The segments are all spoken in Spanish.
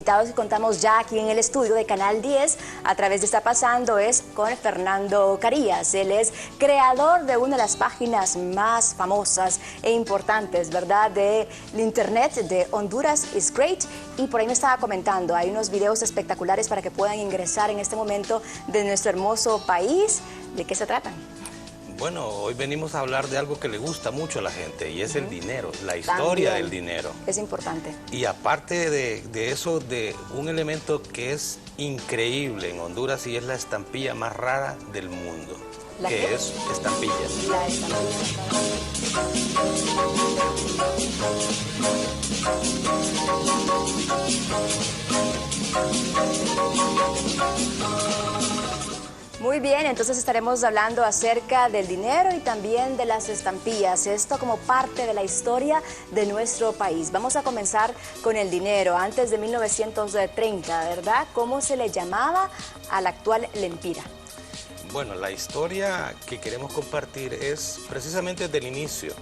Invitados que contamos ya aquí en el estudio de Canal 10 a través de Está Pasando es con Fernando Carías. Él es creador de una de las páginas más famosas e importantes, ¿verdad?, de internet de Honduras is Great. Y por ahí me estaba comentando, hay unos videos espectaculares para que puedan ingresar en este momento de nuestro hermoso país. ¿De qué se tratan? Bueno, hoy venimos a hablar de algo que le gusta mucho a la gente y es el dinero, la historia del dinero. Es importante. Y aparte de eso, de un elemento que es increíble en Honduras y es la estampilla más rara del mundo. ¿La qué? Que es estampilla. La estampilla. Muy bien, entonces estaremos hablando acerca del dinero y también de las estampillas, esto como parte de la historia de nuestro país. Vamos a comenzar con el dinero, antes de 1930, ¿verdad? ¿Cómo se le llamaba al actual lempira? Bueno, la historia que queremos compartir es precisamente del inicio.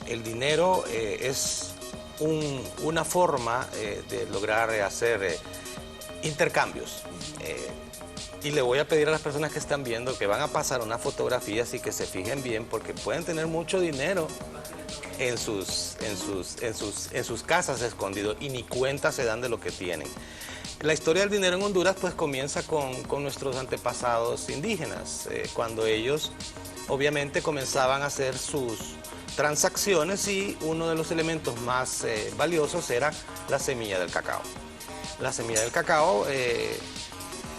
El dinero es una forma de lograr hacer intercambios. Y le voy a pedir a las personas que están viendo que van a pasar unas fotografías y que se fijen bien porque pueden tener mucho dinero en sus casas escondido y ni cuenta se dan de lo que tienen. La historia del dinero en Honduras pues comienza con nuestros antepasados indígenas, cuando ellos obviamente comenzaban a hacer sus transacciones y uno de los elementos más valiosos era la semilla del cacao. La semilla del cacao,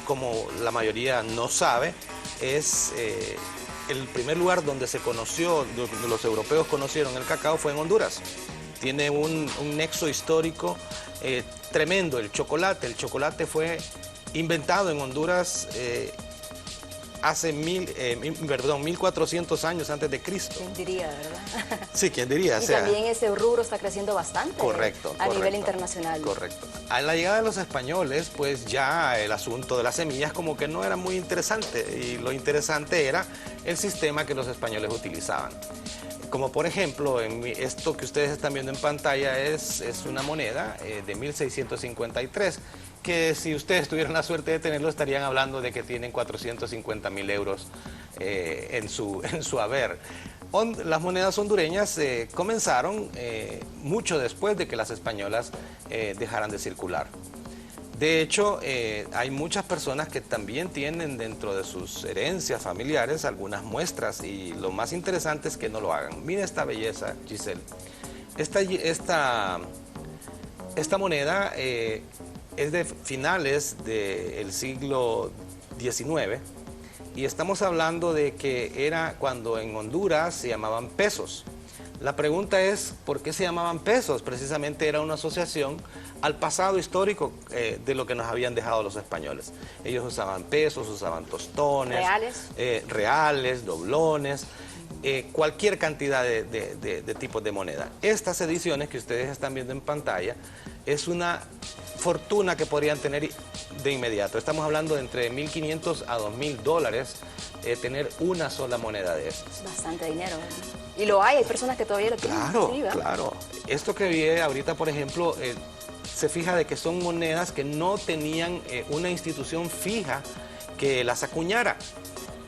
como la mayoría no sabe, es el primer lugar donde se conoció, donde los europeos conocieron el cacao fue en Honduras. Tiene un nexo histórico tremendo. El chocolate fue inventado en Honduras hace 1400 años antes de Cristo. ¿Quién diría, verdad? Sí, ¿quién diría? Y también ese rubro está creciendo bastante. Correcto. A nivel internacional. Correcto. A la llegada de los españoles, pues ya el asunto de las semillas como que no era muy interesante y lo interesante era el sistema que los españoles utilizaban. Como por ejemplo, esto que ustedes están viendo en pantalla es una moneda de 1653, que si ustedes tuvieran la suerte de tenerlo estarían hablando de que tienen 450.000 euros en su haber. Las monedas hondureñas comenzaron mucho después de que las españolas dejaran de circular. De hecho, hay muchas personas que también tienen dentro de sus herencias familiares algunas muestras y lo más interesante es que no lo hagan. Mira esta belleza, Giselle. Esta moneda es de finales del siglo XIX y estamos hablando de que era cuando en Honduras se llamaban pesos. La pregunta es, ¿por qué se llamaban pesos? Precisamente era una asociación al pasado histórico de lo que nos habían dejado los españoles. Ellos usaban pesos, usaban tostones, reales, doblones, cualquier cantidad de tipos de moneda. Estas ediciones que ustedes están viendo en pantalla es una fortuna que podrían tener de inmediato. Estamos hablando de entre 1.500 a 2.000 dólares tener una sola moneda de esas. Bastante dinero, ¿verdad? Y lo hay personas que todavía lo tienen. Claro, sí, claro. Esto que vi ahorita, por ejemplo, se fija de que son monedas que no tenían una institución fija que las acuñara.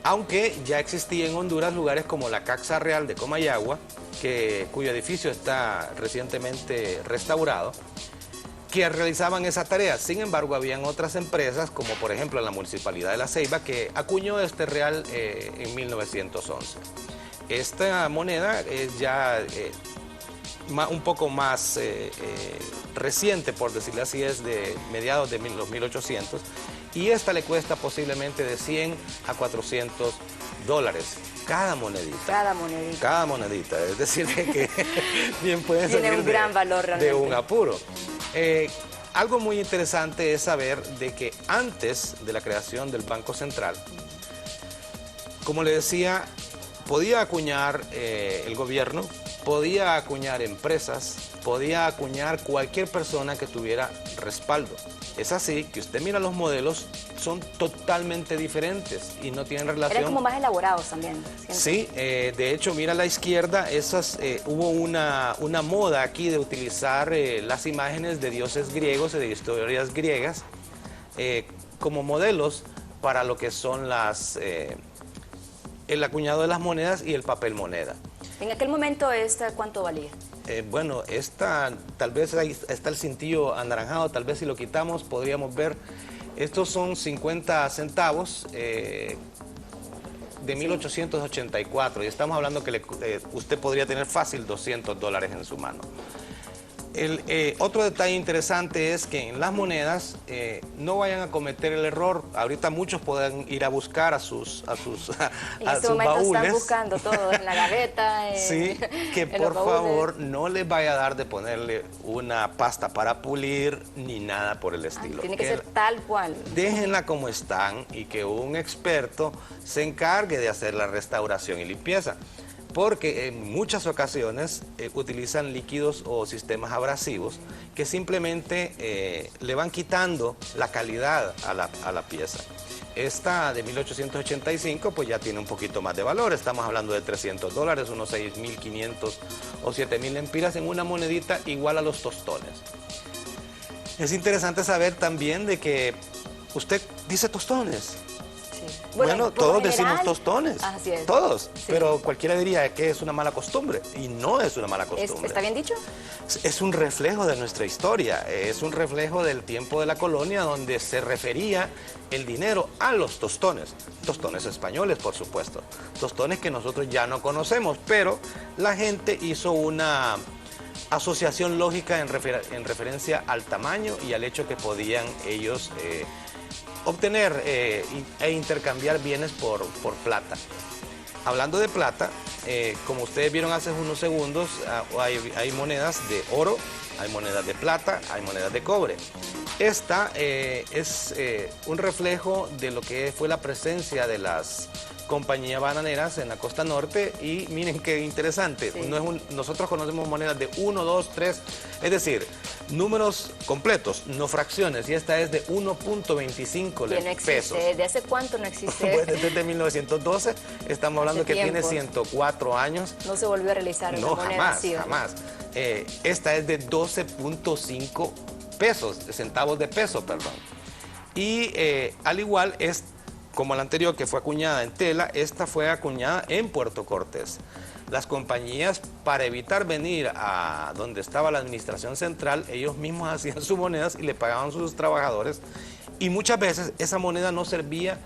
Aunque ya existía en Honduras lugares como la Caxa Real de Comayagua, cuyo edificio está recientemente restaurado, que realizaban esa tarea. Sin embargo, habían otras empresas, como por ejemplo la Municipalidad de La Ceiba, que acuñó este real en 1911. Esta moneda es ya un poco más reciente, por decirlo así, es de mediados de los 1800, y esta le cuesta posiblemente de 100 a 400 dólares cada monedita. Cada monedita. Cada monedita, es decir, que bien pueden Tiene salir un gran valor realmente. de un apuro. Algo muy interesante es saber de que antes de la creación del Banco Central, como le decía, podía acuñar el gobierno podía acuñar empresas, podía acuñar cualquier persona que tuviera respaldo. Es así que usted mira los modelos, son totalmente diferentes y no tienen relación. Eran como más elaborados también. ¿Siento? Sí, de hecho, mira a la izquierda, hubo una moda aquí de utilizar las imágenes de dioses griegos y de historias griegas como modelos para lo que son el acuñado de las monedas y el papel moneda. En aquel momento, ¿cuánto valía? Bueno, tal vez ahí está el cintillo anaranjado, tal vez si lo quitamos podríamos ver, estos son 50 centavos de 1884 y estamos hablando que usted podría tener fácil $200 en su mano. Otro detalle interesante es que en las monedas no vayan a cometer el error. Ahorita muchos pueden ir a buscar a sus en este momento baúles. Están buscando todo en la gaveta. Sí, que por favor no les vaya a dar de ponerle una pasta para pulir ni nada por el estilo. Tiene que ser tal cual. Déjenla como están y que un experto se encargue de hacer la restauración y limpieza. Porque en muchas ocasiones utilizan líquidos o sistemas abrasivos que simplemente le van quitando la calidad a la pieza. Esta de 1885 pues ya tiene un poquito más de valor, estamos hablando de $300, unos 6.500 o 7.000 lempiras en una monedita igual a los tostones. Es interesante saber también de que usted dice tostones. Bueno, todos decimos tostones, así es. Todos, sí. Pero cualquiera diría que es una mala costumbre y no es una mala costumbre. ¿Está bien dicho? Es un reflejo de nuestra historia, es un reflejo del tiempo de la colonia donde se refería el dinero a los tostones españoles, por supuesto, tostones que nosotros ya no conocemos, pero la gente hizo una asociación lógica en referencia al tamaño y al hecho que podían ellos obtener e intercambiar bienes por plata. Hablando de plata, como ustedes vieron hace unos segundos, hay monedas de oro, hay monedas de plata, hay monedas de cobre. Esta es un reflejo de lo que fue la presencia de las compañías bananeras en la costa norte y miren qué interesante, sí. Nosotros conocemos monedas de 1, 2, 3, es decir, números completos, no fracciones, y esta es de 1.25 pesos. ¿De hace cuánto no existe? Pues desde 1912, estamos hablando que tiene 104 años. No se volvió a realizar una moneda así. No, jamás. Esta es de 12.5 pesos, centavos de peso, perdón. Y al igual es como la anterior que fue acuñada en tela, esta fue acuñada en Puerto Cortés. Las compañías, para evitar venir a donde estaba la administración central, ellos mismos hacían sus monedas y le pagaban a sus trabajadores. Y muchas veces esa moneda no servía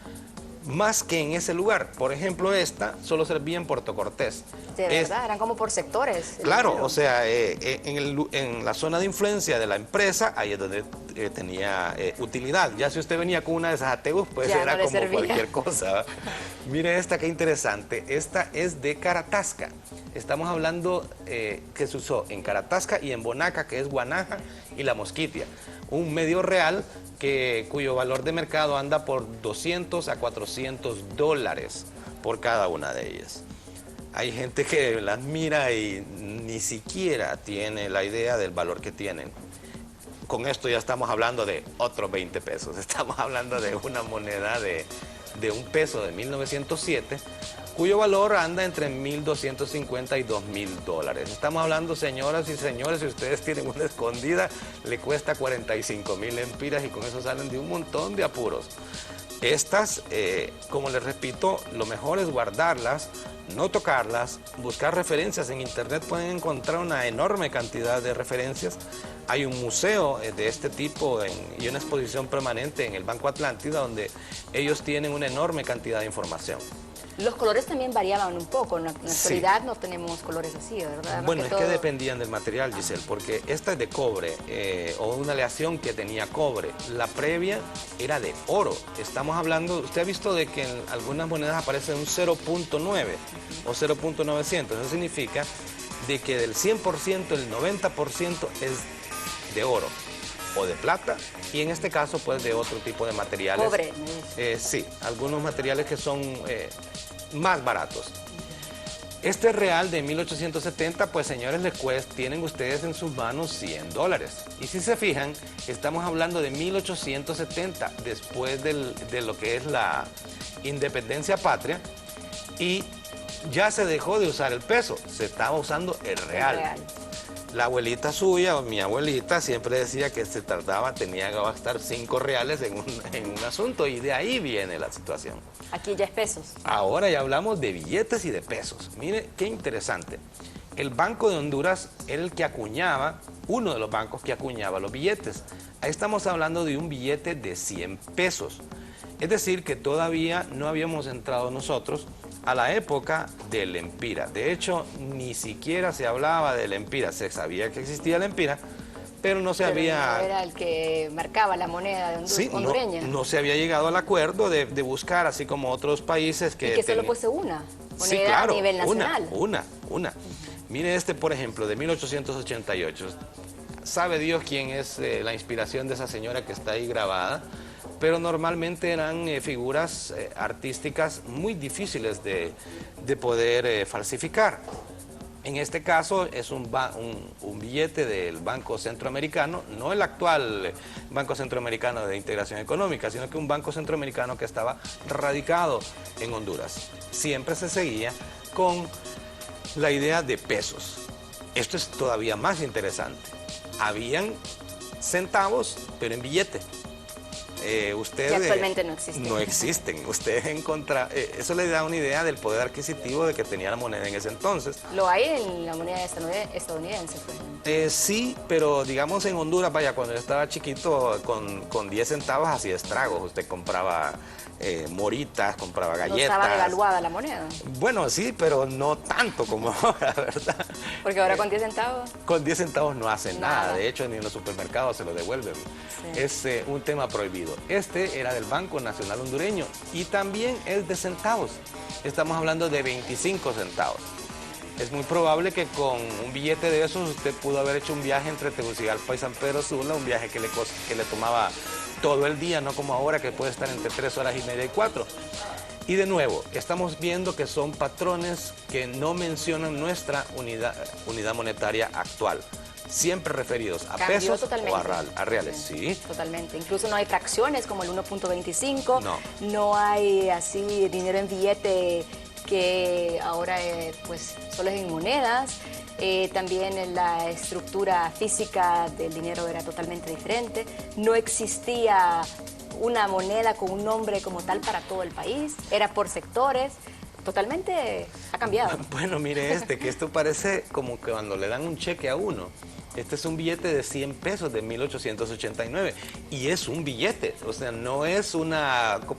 más que en ese lugar. Por ejemplo, esta solo servía en Puerto Cortés. De verdad, eran como por sectores. Claro, o sea, en la zona de influencia de la empresa, ahí es donde tenía utilidad. Ya si usted venía con una de esas ATUs, pues ya era no como servía. Cualquier cosa. Mire esta, qué interesante. Esta es de Caratasca. Estamos hablando que se usó en Caratasca y en Bonaca, que es Guanaja y La Mosquitia. Un medio real cuyo valor de mercado anda por $200 a $400 por cada una de ellas. Hay gente que las mira y ni siquiera tiene la idea del valor que tienen. Con esto ya estamos hablando de otros 20 pesos. Estamos hablando de una moneda de $1 peso de 1907, cuyo valor anda entre $1.250 y $2.000. Estamos hablando, señoras y señores, si ustedes tienen una escondida, le cuesta 45.000 lempiras y con eso salen de un montón de apuros. Estas, como les repito, lo mejor es guardarlas, no tocarlas, buscar referencias. En internet pueden encontrar una enorme cantidad de referencias. Hay un museo de este tipo y una exposición permanente en el Banco Atlántida donde ellos tienen una enorme cantidad de información. Los colores también variaban un poco, en la actualidad no tenemos colores así, ¿verdad? Bueno, es que dependían del material, Giselle, porque esta es de cobre, o una aleación que tenía cobre. La previa era de oro. Estamos hablando, usted ha visto de que en algunas monedas aparece un 0.9 o 0.900. Eso significa de que del 100%, el 90% es de oro o de plata, y en este caso pues de otro tipo de materiales. Cobre. Sí, algunos materiales que son más baratos. Este real de 1870, pues señores, tienen ustedes en sus manos $100. Y si se fijan, estamos hablando de 1870, después de lo que es la independencia patria, y ya se dejó de usar el peso, se estaba usando el real. La abuelita suya, o mi abuelita, siempre decía que tenía que gastar 5 reales en un asunto, y de ahí viene la situación. Aquí ya es pesos. Ahora ya hablamos de billetes y de pesos. Mire qué interesante. El Banco de Honduras era el que acuñaba, uno de los bancos que acuñaba los billetes. Ahí estamos hablando de un billete de 100 pesos. Es decir, que todavía no habíamos entrado nosotros a la época del empira. De hecho, ni siquiera se hablaba del empira. Se sabía que existía el empira, pero no se había... No era el que marcaba la moneda de sí, hondureña. No se había llegado al acuerdo de buscar, así como otros países que... Y que solo fuese una moneda, sí, claro, a nivel nacional. Una. Mire este, por ejemplo, de 1888. Sabe Dios quién es la inspiración de esa señora que está ahí grabada, pero normalmente eran figuras artísticas muy difíciles de poder falsificar. En este caso es un billete del Banco Centroamericano, no el actual Banco Centroamericano de Integración Económica, sino que un Banco Centroamericano que estaba radicado en Honduras. Siempre se seguía con la idea de pesos. Esto es todavía más interesante. Habían centavos, pero en billete. Que actualmente no existen. No existen. Eso le da una idea del poder adquisitivo de que tenía la moneda en ese entonces. ¿Lo hay en la moneda estadounidense, por ejemplo? Sí, pero digamos en Honduras, vaya, cuando yo estaba chiquito, con 10 centavos hacía estragos. Usted compraba moritas, compraba galletas. ¿No estaba devaluada la moneda? Bueno, sí, pero no tanto como ahora, ¿verdad? Porque ahora con 10 centavos... Con 10 centavos no hacen nada. De hecho, ni en los supermercados se lo devuelven. Sí. Es un tema prohibido. Este era del Banco Nacional Hondureño y también es de centavos. Estamos hablando de 25 centavos. Es muy probable que con un billete de esos usted pudo haber hecho un viaje entre Tegucigalpa y San Pedro Sula, un viaje que le tomaba todo el día, no como ahora que puede estar entre 3 horas y media y 4. Y de nuevo, estamos viendo que son patrones que no mencionan nuestra unidad monetaria actual. Siempre referidos a pesos o a reales, sí. Totalmente. Incluso no hay fracciones como el 1.25. No. No hay así dinero en billete que ahora pues solo es en monedas. También la estructura física del dinero era totalmente diferente. No existía una moneda con un nombre como tal para todo el país. Era por sectores. Totalmente ha cambiado. Bueno, mire que esto parece como que cuando le dan un cheque a uno. Este es un billete de 100 pesos de 1889 y es un billete, o sea, no es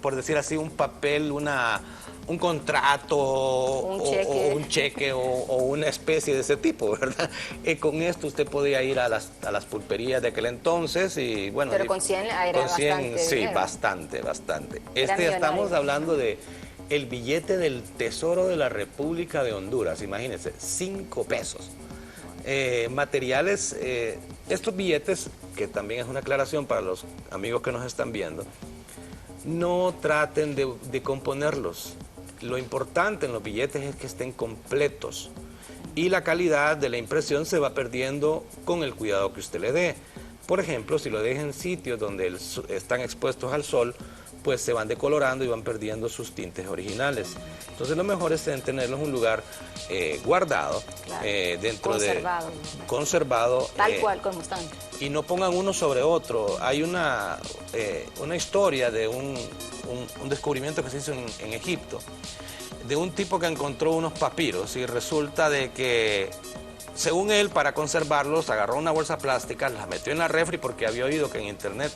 por decir así, un papel, un contrato un cheque o una especie de ese tipo, ¿verdad? Con esto usted podía ir a las pulperías de aquel entonces y bueno... Pero con 100 era bastante sí, dinero. bastante. Estamos hablando de el billete del Tesoro de la República de Honduras, imagínense, 5 pesos. Materiales, estos billetes, que también es una aclaración para los amigos que nos están viendo, no traten de componerlos. Lo importante en los billetes es que estén completos y la calidad de la impresión se va perdiendo con el cuidado que usted le dé. Por ejemplo, si lo deja en sitios donde están expuestos al sol, pues se van decolorando y van perdiendo sus tintes originales. Entonces lo mejor es tenerlos en un lugar guardado, claro, conservado. Tal cual como están. Y no pongan uno sobre otro. Hay una historia de un descubrimiento que se hizo en Egipto, de un tipo que encontró unos papiros y resulta de que, según él, para conservarlos, agarró una bolsa plástica, la metió en la refri porque había oído que en internet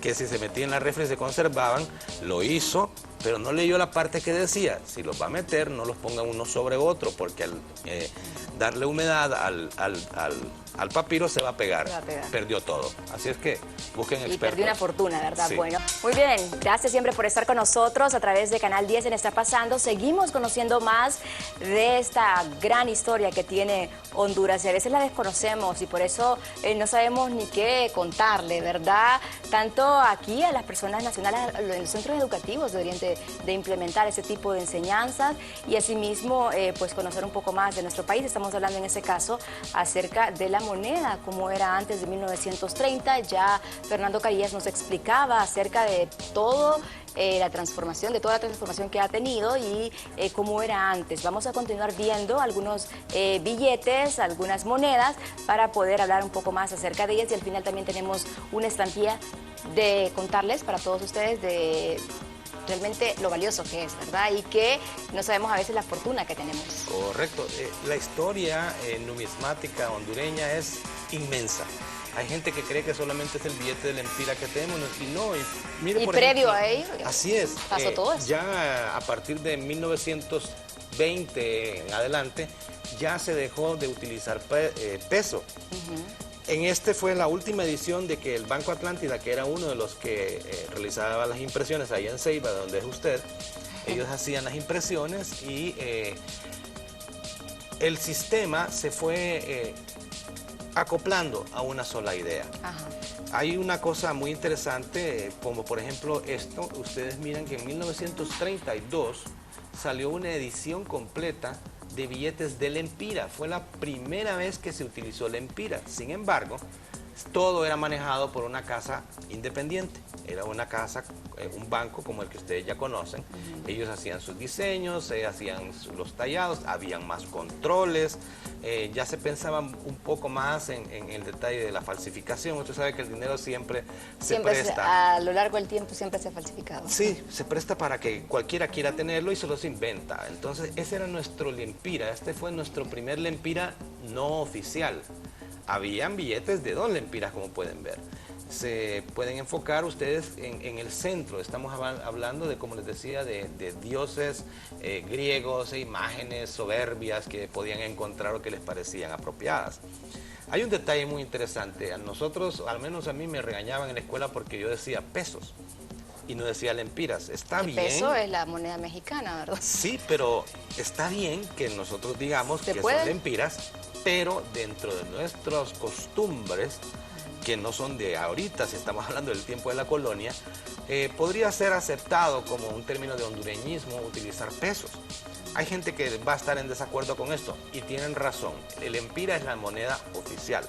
que si se metía en la refri se conservaban, lo hizo, pero no leyó la parte que decía, si los va a meter, no los ponga uno sobre otro, porque al darle humedad al papiro se va a pegar. Perdió todo. Así es que busquen expertos. Y perdió una fortuna, ¿verdad? Sí. Bueno, muy bien. Gracias siempre por estar con nosotros a través de Canal 10 en Está Pasando. Seguimos conociendo más de esta gran historia que tiene Honduras y a veces la desconocemos y por eso no sabemos ni qué contarle, ¿verdad? Tanto aquí a las personas nacionales, en los centros educativos deberían de de implementar ese tipo de enseñanzas y asimismo pues conocer un poco más de nuestro país. Estamos hablando en ese caso acerca de la moneda, como era antes de 1930. Ya Fernando Carillas nos explicaba acerca de todo la transformación, de toda la transformación que ha tenido y cómo era antes. Vamos a continuar viendo algunos billetes, algunas monedas para poder hablar un poco más acerca de ellas, y al final también tenemos una estampilla de contarles para todos ustedes de realmente lo valioso que es, ¿verdad? Y que no sabemos a veces la fortuna que tenemos. Correcto. La historia numismática hondureña es inmensa. Hay gente que cree que solamente es el billete del Empira que tenemos y no. Mire, Y por previo ejemplo, a ello, así es. pasó todo eso. Ya a partir de 1920 en adelante, ya se dejó de utilizar peso. En este fue la última edición de que el Banco Atlántida, que era uno de los que realizaba las impresiones allá en Ceiba, donde es usted, ellos hacían las impresiones y el sistema se fue acoplando a una sola idea. Ajá. Hay una cosa muy interesante, como por ejemplo esto. Ustedes miran que en 1932 salió una edición completa de billetes del Empira. Fue la primera vez que se utilizó el Empira. Sin embargo, todo era manejado por una casa independiente. Era una casa, un banco como el que ustedes ya conocen. Ellos hacían sus diseños, hacían los tallados, habían más controles, ya se pensaba un poco más en el detalle de la falsificación. Usted sabe que el dinero siempre se presta. A lo largo del tiempo siempre se ha falsificado. Sí, se presta para que cualquiera quiera tenerlo y se los inventa. Entonces ese era nuestro Lempira. Este fue nuestro primer Lempira no oficial. Habían billetes de 2 lempiras, como pueden ver. Se pueden enfocar ustedes en el centro. Estamos hablando de, como les decía, de dioses griegos e imágenes soberbias que podían encontrar o que les parecían apropiadas. Hay un detalle muy interesante. A nosotros, al menos a mí, me regañaban en la escuela porque yo decía pesos y no decía lempiras. Está bien. El peso es la moneda mexicana, ¿verdad? Sí, pero está bien que nosotros digamos que son lempiras, pero dentro de nuestras costumbres, que no son de ahorita, si estamos hablando del tiempo de la colonia, podría ser aceptado como un término de hondureñismo utilizar pesos. Hay gente que va a estar en desacuerdo con esto y tienen razón. El Empira es la moneda oficial,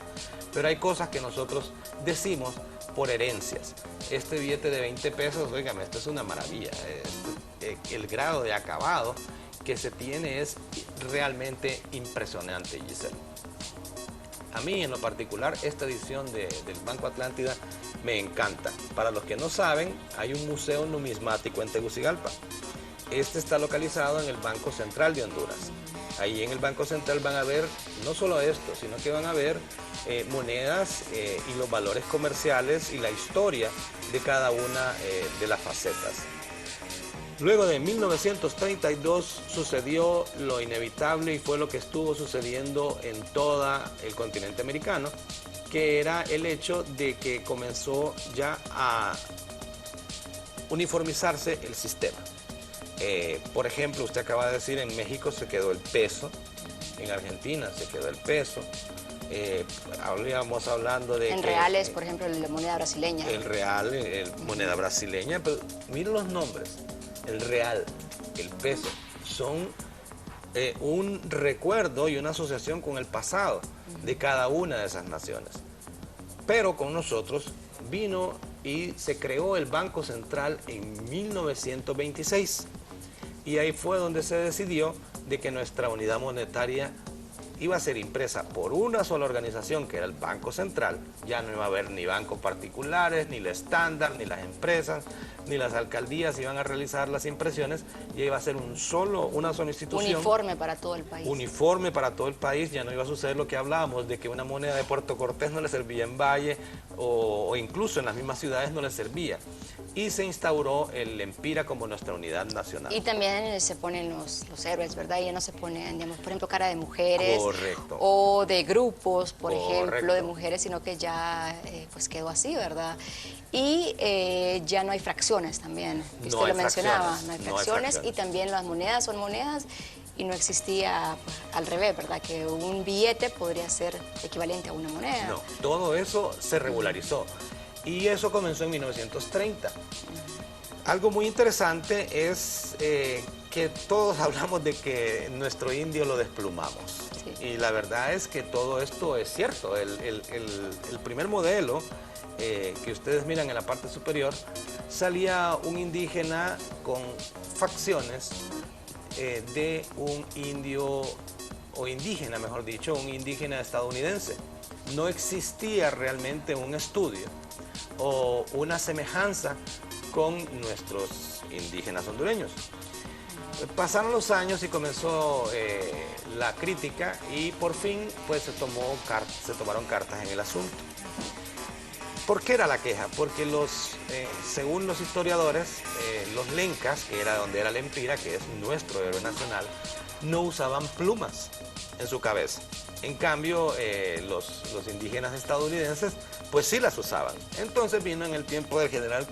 pero hay cosas que nosotros decimos por herencias. Este billete de 20 pesos, óigame, esto es una maravilla. El grado de acabado que se tiene es realmente impresionante, Giselle. A mí, en lo particular, esta edición del Banco Atlántida me encanta. Para los que no saben, hay un museo numismático en Tegucigalpa. Este está localizado en el Banco Central de Honduras. Ahí en el Banco Central van a ver no solo esto, sino que van a ver monedas y los valores comerciales y la historia de cada una de las facetas. Luego de 1932 sucedió lo inevitable y fue lo que estuvo sucediendo en todo el continente americano, que era el hecho de que comenzó ya a uniformizarse el sistema. Por ejemplo, usted acaba de decir, en México se quedó el peso, en Argentina se quedó el peso. Habríamos hablando de en reales, por ejemplo, la moneda brasileña. El real, moneda brasileña, pero miren los nombres. El real, el peso, son un recuerdo y una asociación con el pasado de cada una de esas naciones. Pero con nosotros vino y se creó el Banco Central en 1926. Y ahí fue donde se decidió de que nuestra unidad monetaria iba a ser impresa por una sola organización, que era el Banco Central. Ya no iba a haber ni bancos particulares, ni el estándar, ni las empresas, ni las alcaldías iban a realizar las impresiones. Ya iba a ser una sola institución. Uniforme para todo el país. Uniforme para todo el país. Ya no iba a suceder lo que hablábamos, de que una moneda de Puerto Cortés no le servía en Valle o incluso en las mismas ciudades no le servía. Y se instauró el Empira como nuestra unidad nacional. Y también se ponen los héroes, ¿verdad? Ya no se ponen, digamos, por ejemplo, cara de mujeres. Correcto. O de grupos, por Correcto. ejemplo, de mujeres, sino que ya pues quedó así, ¿verdad? Y ya no hay fracciones también, que usted lo mencionaba. No hay fracciones y también las monedas son monedas y no existía pues, al revés, ¿verdad? Que un billete podría ser equivalente a una moneda. No, todo eso se regularizó. Y eso comenzó en 1930. Algo muy interesante es que todos hablamos de que nuestro indio lo desplumamos. Sí. Y la verdad es que todo esto es cierto. El primer modelo que ustedes miran en la parte superior, salía un indígena con facciones de un indio, o indígena, mejor dicho, un indígena estadounidense. No existía realmente un estudio o una semejanza con nuestros indígenas hondureños. Pasaron los años y comenzó la crítica y por fin pues, se tomaron cartas en el asunto. ¿Por qué era la queja? Porque según los historiadores, los lencas, que era donde era la empira, que es nuestro héroe nacional, no usaban plumas en su cabeza. En cambio, los indígenas estadounidenses, pues sí las usaban. Entonces vino en el tiempo del general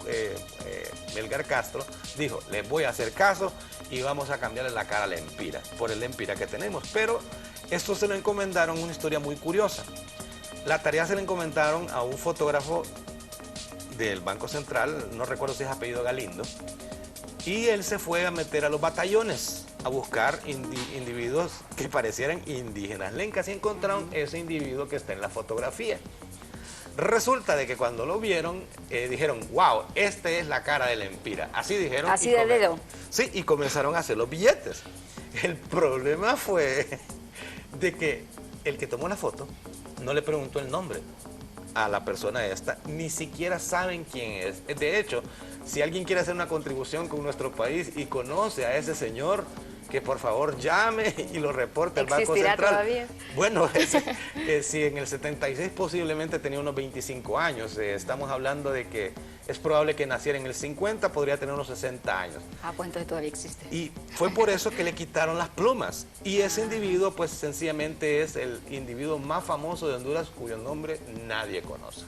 Melgar Castro, dijo, les voy a hacer caso y vamos a cambiarle la cara a la empira, por el empira que tenemos. Pero esto se lo encomendaron, una historia muy curiosa. La tarea se le encomendaron a un fotógrafo del Banco Central, no recuerdo si es apellido Galindo, y él se fue a meter a los batallones a buscar individuos que parecieran indígenas lencas y encontraron ese individuo que está en la fotografía. Resulta de que cuando lo vieron, dijeron, wow, esta es la cara del empira. Así dijeron. Así de dedo. Sí, y comenzaron a hacer los billetes. El problema fue de que el que tomó la foto no le preguntó el nombre a la persona esta, ni siquiera saben quién es. De hecho, si alguien quiere hacer una contribución con nuestro país y conoce a ese señor, que por favor llame y lo reporte al Banco Central. ¿Existirá todavía? Bueno, si en el 76 posiblemente tenía unos 25 años, estamos hablando de que es probable que naciera en el 50, podría tener unos 60 años. Ah, pues entonces todavía existe. Y fue por eso que le quitaron las plumas. Y ese individuo, pues sencillamente es el individuo más famoso de Honduras, cuyo nombre nadie conoce.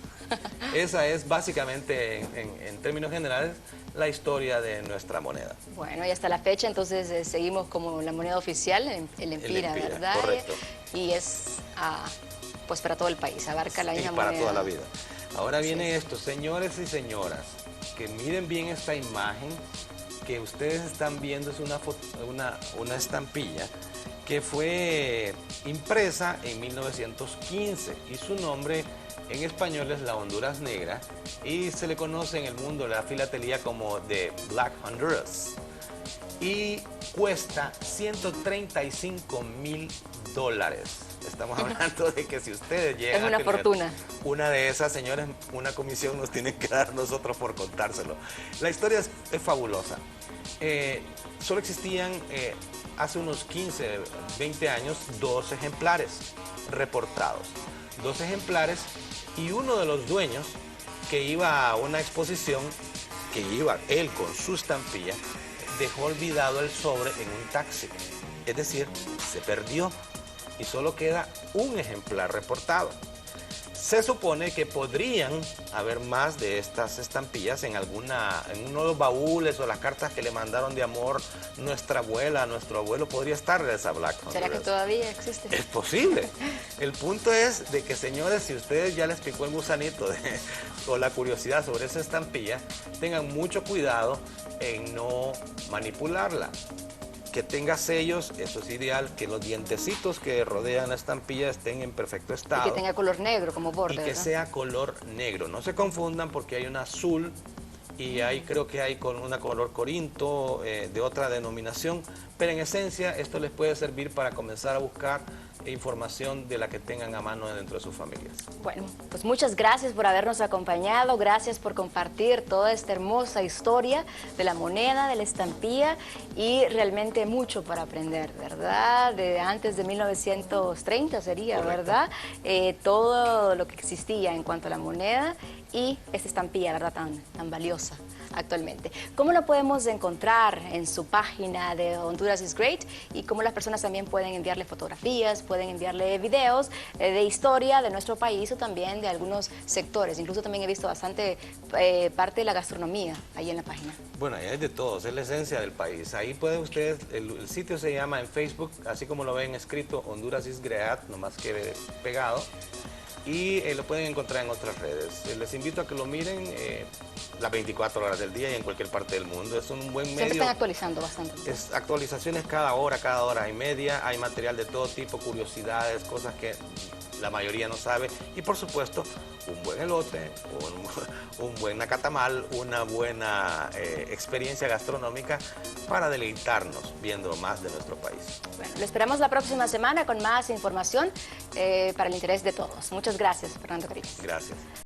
Esa es básicamente, en términos generales, la historia de nuestra moneda. Bueno, y hasta la fecha, entonces, seguimos como la moneda oficial, el empira, ¿verdad? Correcto. Y es, pues, para todo el país, abarca la misma moneda. Para toda la vida. Ahora viene esto, señores y señoras, que miren bien esta imagen que ustedes están viendo, es una estampilla que fue impresa en 1915 y su nombre en español es la Honduras Negra y se le conoce en el mundo de la filatelía como The Black Honduras y cuesta $135,000. Estamos hablando de que si ustedes llegan a tener fortuna. Una de esas, señores, una comisión nos tienen que dar nosotros por contárselo. La historia es fabulosa. Solo existían hace unos 15, 20 años 2 ejemplares reportados. 2 ejemplares y uno de los dueños que iba a una exposición, que iba él con su estampilla, dejó olvidado el sobre en un taxi. Es decir, se perdió y solo queda un ejemplar reportado. Se supone que podrían haber más de estas estampillas en uno de los baúles o las cartas que le mandaron de amor nuestra abuela, nuestro abuelo, podría estar de esa Black Honduras. ¿Será que todavía existe? Es posible. El punto es de que, señores, si ustedes ya les picó el gusanito o la curiosidad sobre esa estampilla, tengan mucho cuidado en no manipularla. Que tenga sellos, eso es ideal, que los dientecitos que rodean la estampilla estén en perfecto estado. Y que tenga color negro como borde, y que ¿verdad? sea color negro. No se confundan porque hay una azul y creo que hay con una color corinto de otra denominación, pero en esencia esto les puede servir para comenzar a buscar información de la que tengan a mano dentro de sus familias. Bueno, pues muchas gracias por habernos acompañado, gracias por compartir toda esta hermosa historia de la moneda, de la estampilla y realmente mucho para aprender, ¿verdad? De antes de 1930 sería, correcto, ¿verdad? Todo lo que existía en cuanto a la moneda y esta estampilla, ¿verdad? Tan valiosa actualmente. ¿Cómo lo podemos encontrar en su página de Honduras is Great? Y cómo las personas también pueden enviarle fotografías, pueden enviarle videos de historia de nuestro país o también de algunos sectores. Incluso también he visto bastante parte de la gastronomía ahí en la página. Bueno, ahí hay de todo, es la esencia del país. Ahí pueden ustedes, el sitio se llama en Facebook, así como lo ven escrito, Honduras is Great, nomás que pegado. Y lo pueden encontrar en otras redes. Les invito a que lo miren, las 24 horas del día y en cualquier parte del mundo. Es un buen Siempre medio. están actualizando bastante. Es actualizaciones cada hora y media. Hay material de todo tipo, curiosidades, cosas que la mayoría no sabe. Y por supuesto, un buen elote, un buen nacatamal, una buena experiencia gastronómica para deleitarnos viendo más de nuestro país. Bueno, lo esperamos la próxima semana con más información para el interés de todos. Muchas gracias, Fernando Carías. Gracias.